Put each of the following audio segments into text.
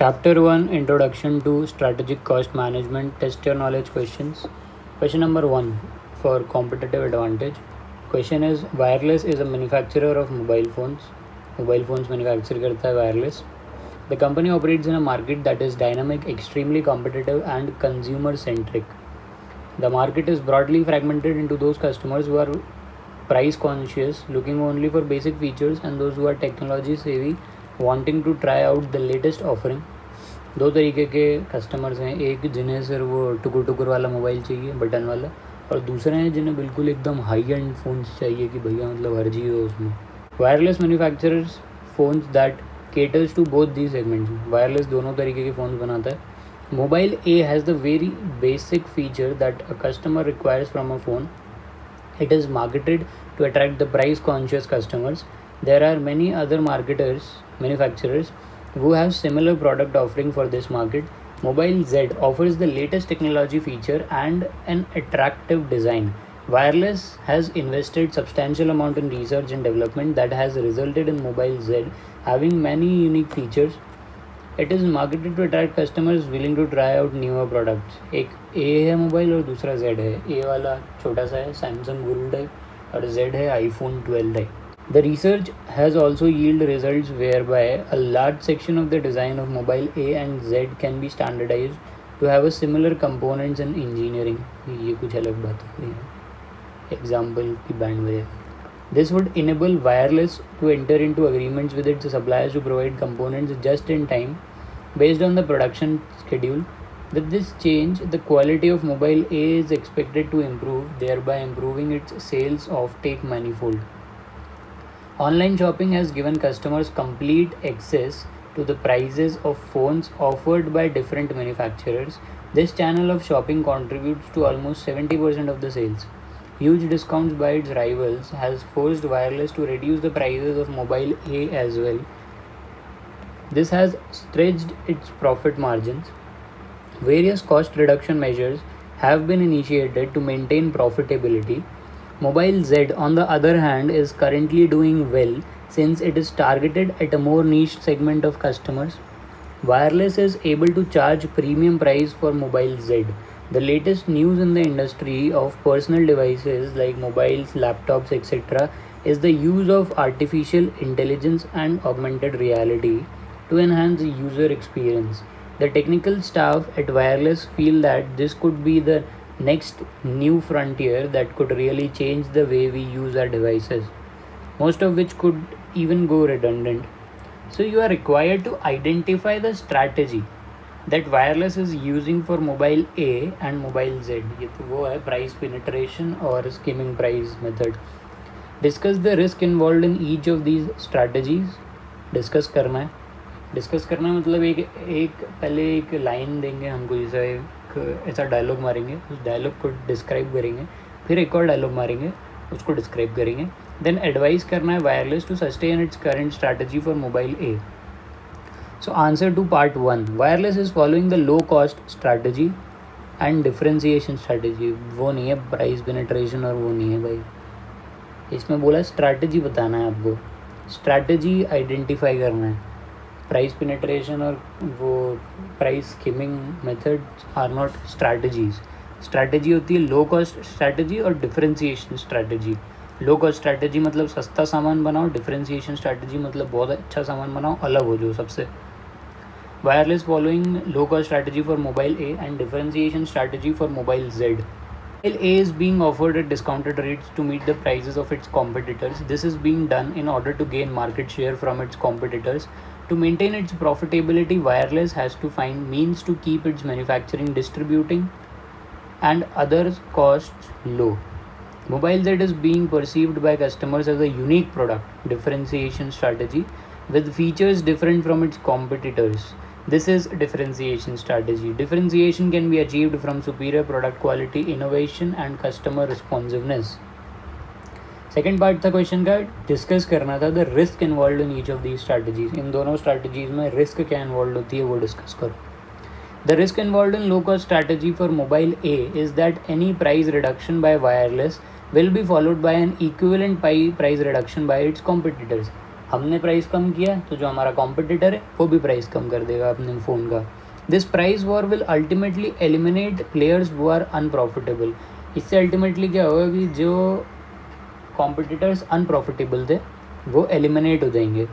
Chapter 1, Introduction to Strategic Cost Management. Test your knowledge questions. Question number 1 for competitive advantage. Question is, wireless is a manufacturer of mobile phones. Mobile phones manufacture करता है wireless. The company operates in a market that is dynamic, extremely competitive and consumer centric. The market is broadly fragmented into those customers who are price conscious, looking only for basic features, and those who are technology savvy, wanting to try out the latest offering. दो तरीके के customers हैं, एक जिन्हें सिर्फ वो टुकुर टुकुर वाला मोबाइल चाहिए बटन वाला, और दूसरे हैं जिन्हें बिल्कुल एकदम हाई एंड फ़ोन्स चाहिए कि भैया मतलब हर चीज़ हो उसमें. Wireless manufacturers phones that caters to both the segments. Wireless दोनों तरीके के फ़ोन्स बनाता है. Mobile A has the very basic feature that a customer requires from a phone. It is marketed to attract the price conscious customers. There are many other manufacturers who have similar product offering for this market. Mobile Z offers the latest technology feature and an attractive design. Wireless has invested substantial amount in research and development that has resulted in Mobile Z having many unique features. It is marketed to attract customers willing to try out newer products. एक A है mobile और दूसरा Z है. A वाला छोटा सा है Samsung Guru type और Z है iPhone 12 type. The research has also yielded results whereby a large section of the design of mobile A and Z can be standardized to have a similar components and engineering. ये कुछ अलग बात हो रही है. Example की band वजह. This would enable wireless to enter into agreements with its suppliers to provide components just in time based on the production schedule. With this change, the quality of mobile A is expected to improve, thereby improving its sales offtake manifold. Online shopping has given customers complete access to the prices of phones offered by different manufacturers. This channel of shopping contributes to almost 70% of the sales. Huge discounts by its rivals has forced wireless to reduce the prices of mobile A as well. This has stretched its profit margins. Various cost reduction measures have been initiated to maintain profitability. Mobile Z, on the other hand, is currently doing well since it is targeted at a more niche segment of customers. Wireless is able to charge premium price for Mobile Z. The latest news in the industry of personal devices like mobiles, laptops, etc. is the use of artificial intelligence and augmented reality to enhance the user experience. The technical staff at Wireless feel that this could be the next new frontier that could really change the way we use our devices, most of which could even go redundant. So you are required to identify the strategy that wireless is using for mobile A and mobile Z. ये तो वो है price penetration और skimming price method. Discuss the risk involved in each of these strategies. Discuss करना है. Discuss करना है मतलब एक पहले एक लाइन देंगे हमको, जैसा एक ऐसा डायलॉग मारेंगे, उस डायलॉग को डिस्क्राइब करेंगे, फिर एक और डायलॉग मारेंगे, उसको डिस्क्राइब करेंगे. देन एडवाइस करना है wireless to sustain its current strategy for mobile A. So answer to part 1. Wireless is following the low cost strategy and differentiation strategy. वो नहीं है price penetration और वो नहीं है भाई. इसमें बोला strategy बताना है आपको. Strategy identify करना है. Price penetration और वो price skimming methods are not strategies. Strategy होती है low cost strategy और differentiation strategy. Low cost strategy मतलब सस्ता सामान बनाओ, डिफरेंशिएशन स्ट्रैटेजी मतलब बहुत अच्छा सामान बनाओ, अलग हो जो सबसे. Wireless following low cost strategy for mobile A and differentiation strategy for mobile Z. Mobile A is being offered at discounted rates to meet the prices of its competitors. This is being done in order to gain market share from its competitors. To maintain its profitability, Wireless has to find means to keep its manufacturing, distributing and other costs low. Mobile Z is being perceived by customers as a unique product, differentiation strategy, with features different from its competitors. This is differentiation strategy. Differentiation can be achieved from superior product quality, innovation and customer responsiveness. Second part था question का, discuss करना था the risk involve in each of the strategies. इन दोनों strategies में risk क्या involve होती है वो डिस्कस करो. The risk involved in low-cost strategy for mobile A is that any price reduction by wireless will be followed by an equivalent price reduction by its competitors. हमने price कम किया तो जो हमारा कॉम्पिटिटर है वो भी प्राइस कम कर देगा अपने फ़ोन का. This price war will ultimately eliminate players who are unprofitable. इससे अल्टीमेटली क्या होगा कि जो कॉम्पिटिटर्स अनप्रॉफिटेबल थे वो एलिमिनेट हो जाएंगे,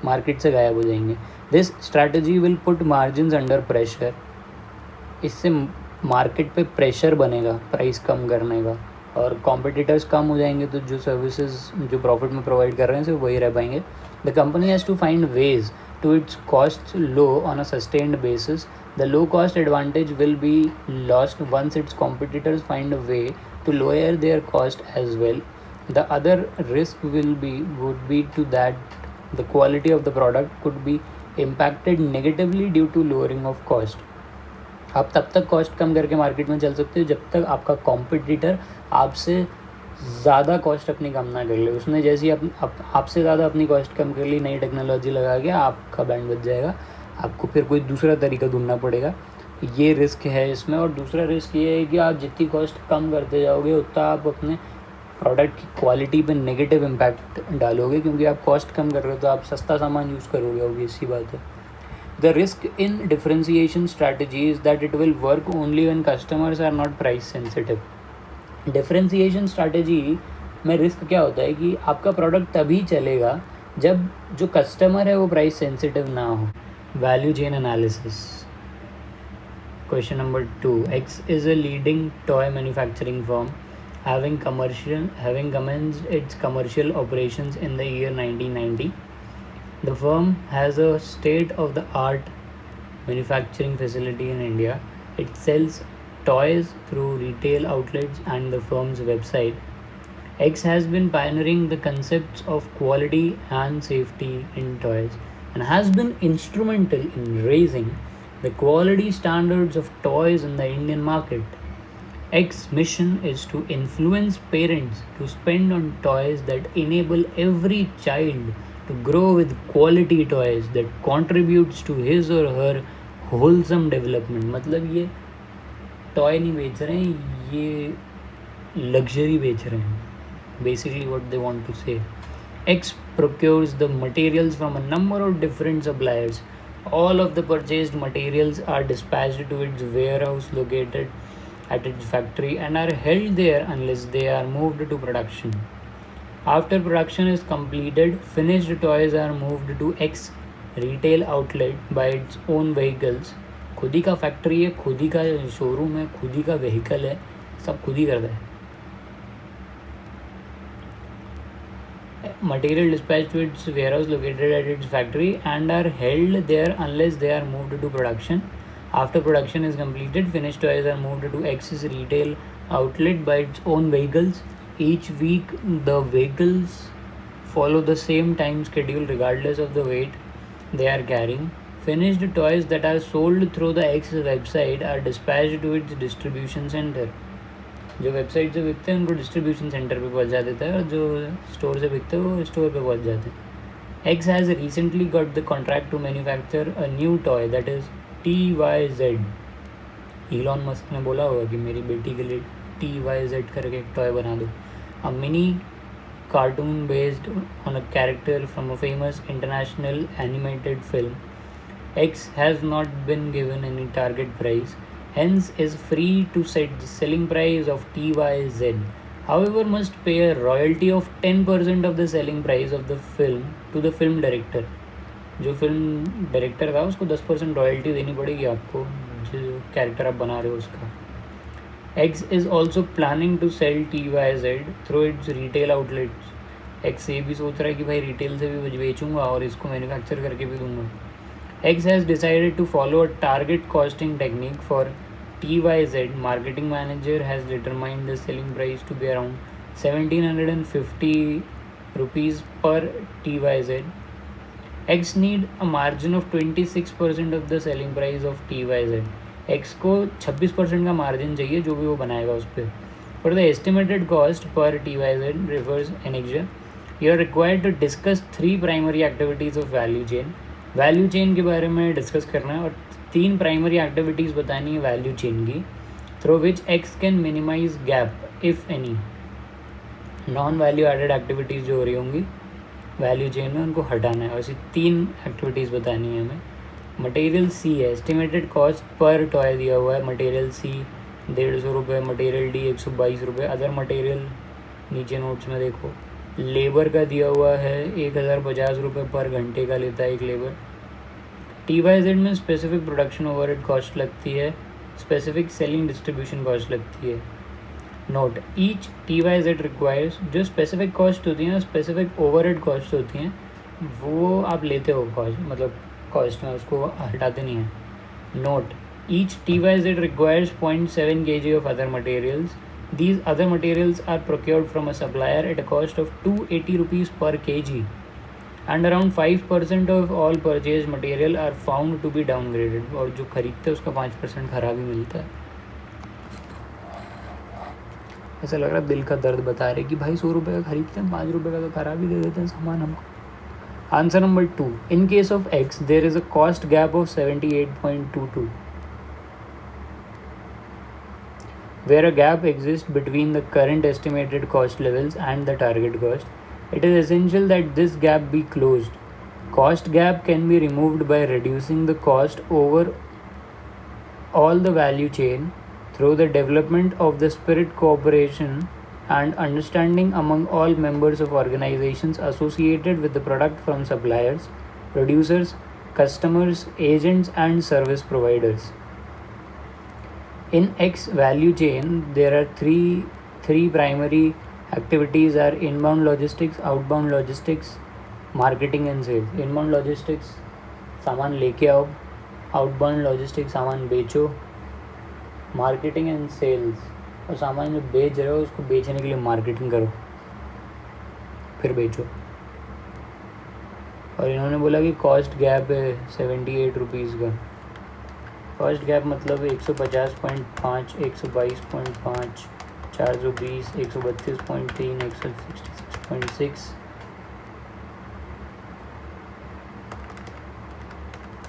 मार्केट से गायब हो जाएंगे. This strategy will put margins under pressure. इससे मार्केट पे प्रेशर बनेगा प्राइस कम करने का, और कॉम्पिटिटर्स कम हो जाएंगे तो जो सर्विसेज जो प्रॉफिट में प्रोवाइड कर रहे हैं सिर्फ वही रह पाएंगे. The company has to find ways to its cost low on a sustained basis. The low cost advantage will be lost once its competitors find a way to lower their cost as well. The other risk would be to that the quality of the product could be impacted negatively due to lowering of cost. आप तब तक cost कम करके market में चल सकते हो जब तक आपका कॉम्पिटिटर आपसे ज़्यादा कॉस्ट अपनी कम ना कर ले. उसने जैसे ही आपसे ज़्यादा अपनी कॉस्ट कम कर ली, नई टेक्नोलॉजी लगा के आपका बैंड बच जाएगा, आपको फिर कोई दूसरा तरीका ढूंढना पड़ेगा. ये रिस्क है इसमें. और दूसरा रिस्क ये है कि आप जितनी कॉस्ट कम करते जाओगे उतना आप अपने प्रोडक्ट की क्वालिटी पे नेगेटिव इम्पैक्ट डालोगे, क्योंकि आप कॉस्ट कम कर रहे हो तो आप सस्ता सामान यूज़ करोगे, ऑब्वियस सी बात है. The risk in differentiation strategy is that it will work only when customers are not price sensitive. Differentiation strategy में रिस्क क्या होता है कि आपका प्रोडक्ट तभी चलेगा जब जो कस्टमर है वो प्राइस सेंसिटिव ना हो. Value chain analysis. Question number 2. X is a leading toy manufacturing firm having commenced its commercial operations in the year 1990. The firm has a state-of-the-art manufacturing facility in India. It sells toys through retail outlets and the firm's website. X has been pioneering the concepts of quality and safety in toys and has been instrumental in raising the quality standards of toys in the Indian market. X's mission is to influence parents to spend on toys that enable every child to grow with quality toys that contributes to his or her wholesome development. मतलब ये toy नहीं बेच रहे हैं, ये luxury बेच रहे हैं. Basically what they want to say. X procures the materials from a number of different suppliers. All of the purchased materials are dispatched to its warehouse located at its factory and are held there unless they are moved to production. After production is completed, finished toys are moved to X retail outlet by its own vehicles. खुद ही का factory है, खुद ही का showroom है, खुद ही का vehicle है, सब खुद ही करता है. Material dispatched to its warehouse located at its factory and are held there unless they are moved to production. After production is completed, finished toys are moved to X's retail outlet by its own vehicles. Each week, the vehicles follow the same time schedule regardless of the weight they are carrying. Finished toys that are sold through the X website are dispatched to its distribution center. जो website से बिकते हैं उनको distribution centre पे पहुंचा देता है, और जो स्टोर से बिकते हैं वो स्टोर पे पहुंच जाते हैं. X has recently got the contract to manufacture a new toy that is TYZ. Elon Musk ने बोला होगा कि मेरी बेटी के लिए TYZ करके एक टॉय बना दो. A mini cartoon based on a character from a famous international animated film. X has not been given any target price, hence is free to set the selling price of TYZ. However, must pay a royalty of 10% of the selling price of the film to the film director. जो film director था उसको 10% royalty देनी पड़ेगी आपको, जो character आप बना रहे हो उसका. X is also planning to sell TYZ through its retail outlets. X ये भी सोच रहा है कि भाई रिटेल से भी बेचूंगा और इसको मैन्युफैक्चर करके भी दूंगा. X has decided to follow a target costing technique for TYZ. Marketing manager has determined the selling price to be around 1750 rupees per TYZ. X need a margin of 26% of the selling price of TYZ. X को 26% का margin चाहिए जो भी वो बनाएगा उस पर. For the estimated cost per TYZ refers annexure. You are required to discuss 3 primary activities of value chain. Value chain के बारे में डिस्कस करना है और 3 प्राइमरी एक्टिविटीज़ बतानी है वैल्यू चेन की, through which X can minimize gap if any. Non value added activities जो हो रही होंगी वैल्यू चेन में उनको हटाना है। ऐसी 3 एक्टिविटीज़ बतानी है हमें। मटेरियल सी है, एस्टिमेटेड कॉस्ट पर टॉय दिया हुआ है, मटेरियल सी 150 रुपये, मटेरियल डी 122 रुपये। अदर मटेरियल नीचे नोट्स में देखो। लेबर का दिया हुआ है 1050 रुपये पर घंटे का लेता है एक लेबर। TYZ में स्पेसिफिक प्रोडक्शन ओवरहेड कॉस्ट लगती है, स्पेसिफिक सेलिंग डिस्ट्रीब्यूशन कॉस्ट लगती है। नोट, ईच TYZ रिक्वायर्स, जो स्पेसिफिक कॉस्ट होती हैं, स्पेसिफिक ओवरहेड कॉस्ट होती हैं, वो आप लेते हो कॉस्ट, मतलब कॉस्ट में उसको हटाते नहीं हैं। Note, each TYZ requires 0.7 kg of other materials. These other materials are procured from a supplier at a cost of 280 rupees per kg, and around 5% of all purchased material are found to be downgraded. और जो खरीदते हैं उसका 5% खराब ही मिलता है। ऐसा लग रहा है दिल का दर्द बता रहे कि भाई 100 रुपये का खरीदते हैं, 5 रुपये का तो खराब ही दे देते हैं सामान हमको। Answer number 2, in case of x there is a cost gap of 78.22, where a gap exists between the current estimated cost levels and the target cost. It is essential that this gap be closed. Cost gap can be removed by reducing the cost over all the value chain through the development of the spirit cooperation and understanding among all members of organizations associated with the product from suppliers, producers, customers, agents, and service providers. In X value chain, there are three primary activities are inbound logistics, outbound logistics, marketing and sales. Inbound logistics सामान लेके आओ, outbound logistics सामान बेचो, marketing and sales और सामान जो बेच रहे हो उसको बेचने के लिए मार्केटिंग करो फिर बेचो। और इन्होंने बोला कि कॉस्ट गैप है 78 रुपीज़ का। कॉस्ट गैप मतलब 150.5, 122.5, 420, 132.3, 166.6,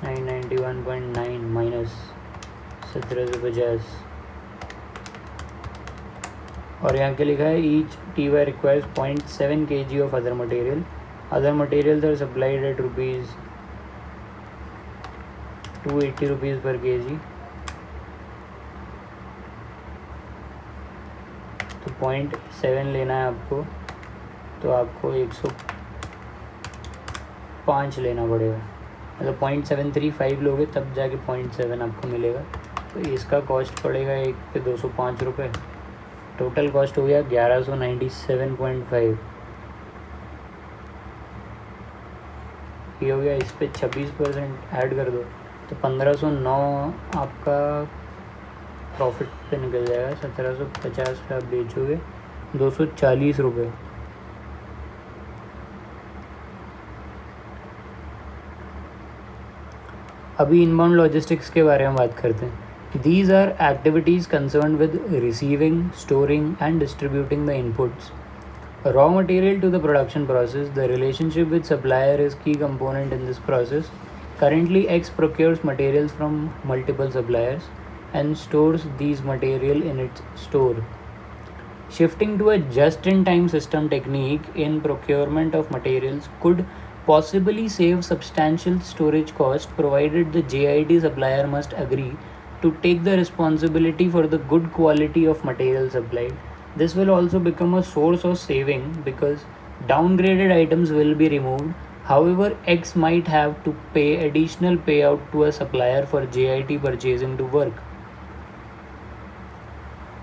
991.9 माइनस 1750। और यहाँ के लिखा है each TY requires 0.7 kg of other material. Other materials are supplied at rupees 280 rupees per kg। तो 0.7 लेना है आपको, तो आपको 105 लेना पड़ेगा, मतलब 0.735 लोगे तब जाके 0.7 आपको मिलेगा। तो इसका कॉस्ट पड़ेगा एक पे 205 रुपये। टोटल कॉस्ट हो गया 1197.5। ये हो गया, इस पर 26% ऐड कर दो तो 1509 आपका प्रॉफिट पे निकल जाएगा। 1750 पे आप बेचोगे 240 रुपये। अभी इनबाउंड लॉजिस्टिक्स के बारे में बात करते हैं। These are activities concerned with receiving, storing and distributing the inputs, raw material to the production process. The relationship with supplier is key component in this process. Currently, X procures materials from multiple suppliers and stores these material in its store. Shifting to a just-in-time system technique in procurement of materials could possibly save substantial storage cost, provided the JIT supplier must agree to take the responsibility for the good quality of material supplied. This will also become a source of saving because downgraded items will be removed. However, X might have to pay additional payout to a supplier for JIT purchasing to work.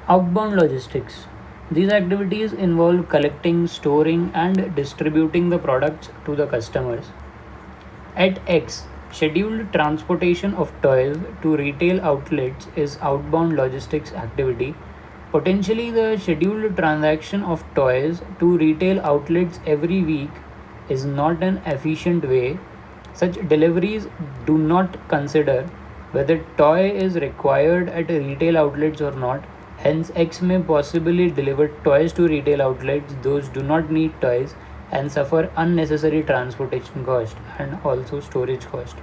Outbound logistics. These activities involve collecting, storing, and distributing the products to the customers. At X, scheduled transportation of toys to retail outlets is outbound logistics activity. Potentially, the scheduled transaction of toys to retail outlets every week is not an efficient way. Such deliveries do not consider whether toy is required at retail outlets or not. Hence, X may possibly deliver toys to retail outlets those do not need toys and suffer unnecessary transportation cost and also storage cost.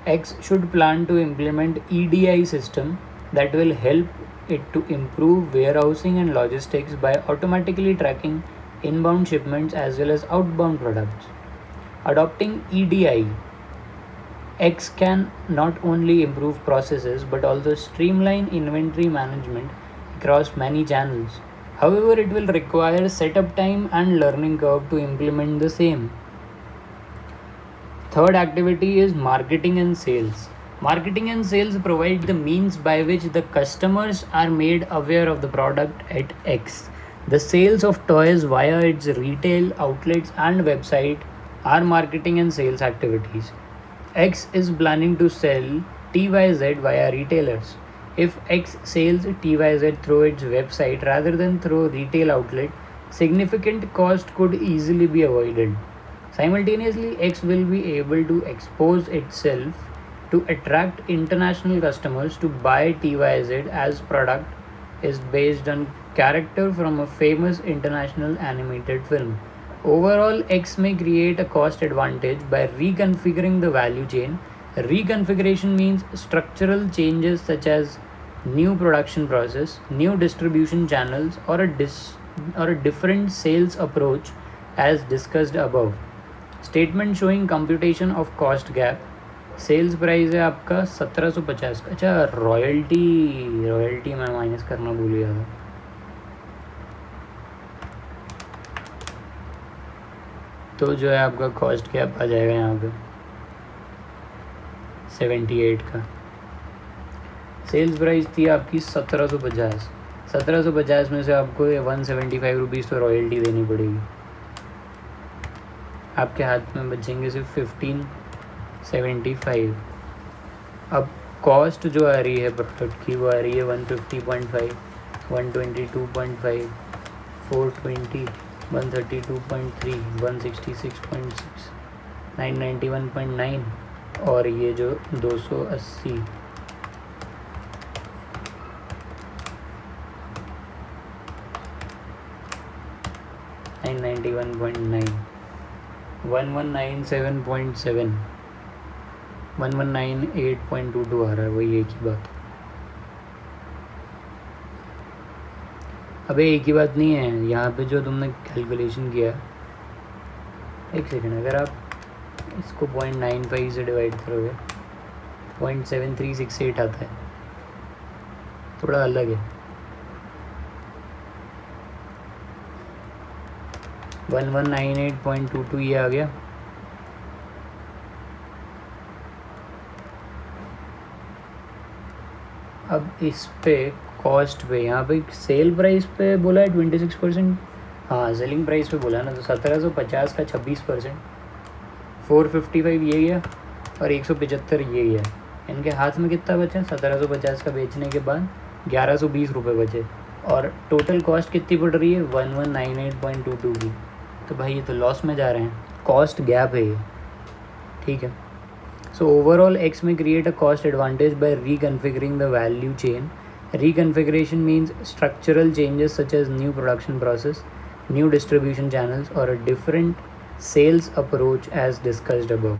X should plan to implement EDI system that will help it to improve warehousing and logistics by automatically tracking inbound shipments as well as outbound products. Adopting EDI, X can not only improve processes but also streamline inventory management across many channels. However, it will require setup time and learning curve to implement the same. Third activity is marketing and sales. Marketing and sales provide the means by which the customers are made aware of the product at X. The sales of toys via its retail outlets and website are marketing and sales activities. X is planning to sell TYZ via retailers. If X sells TYZ through its website rather than through retail outlet, significant cost could easily be avoided. Simultaneously, X will be able to expose itself to attract international customers to buy TYZ as product is based on character from a famous international animated film. Overall, X may create a cost advantage by reconfiguring the value chain. Reconfiguration means structural changes such as new production process, new distribution channels, or a different sales approach as discussed above. Statement showing computation of cost gap. Sales price है आपका 1750. अच्छा, royalty मैं minus करना भूल गया था. तो जो है आपका कॉस्ट गैप आ जाएगा यहाँ पे 78 का. सेल्स प्राइस थी आपकी 1750. 1750 में से आपको 175 रुपीज़ तो रॉयल्टी देनी पड़ेगी. आपके हाथ में बचेंगे सिर्फ 1575. अब कॉस्ट जो आ रही है प्रोडक्ट की वो आ रही है 150.5, 122.5, 420, 132.3, 166.6, 991.9 और ये जो 280. $991.9, 1197.7, 1198.22 आ रहा है. वही एक ही बात. अबे एक ही बात नहीं है यहाँ पे जो तुमने कैलकुलेशन किया. एक सेकेंड, अगर आप इसको 0.95 से डिवाइड करोगे 0.7368 आता है. थोड़ा अलग है. 1198.22 ये आ गया. अब इस पे कॉस्ट पे यहाँ पे सेल प्राइस पे बोला है 26%. हाँ, सेलिंग प्राइस पे बोला है ना. तो 1750 का 26%, 455 ये गया और 175 ये गया. इनके हाथ में कितना बचा? 1750 का बेचने के बाद 1120 रुपये बचे और टोटल कॉस्ट कितनी पड़ रही है? 1198.22 की. तो भाई ये तो लॉस में जा रहे हैं. कॉस्ट गैप है ये. ठीक है. सो ओवरऑल एक्स में create a cost advantage by reconfiguring the value chain. Reconfiguration means structural changes such as new production process, new distribution channels, or a different sales approach as discussed above.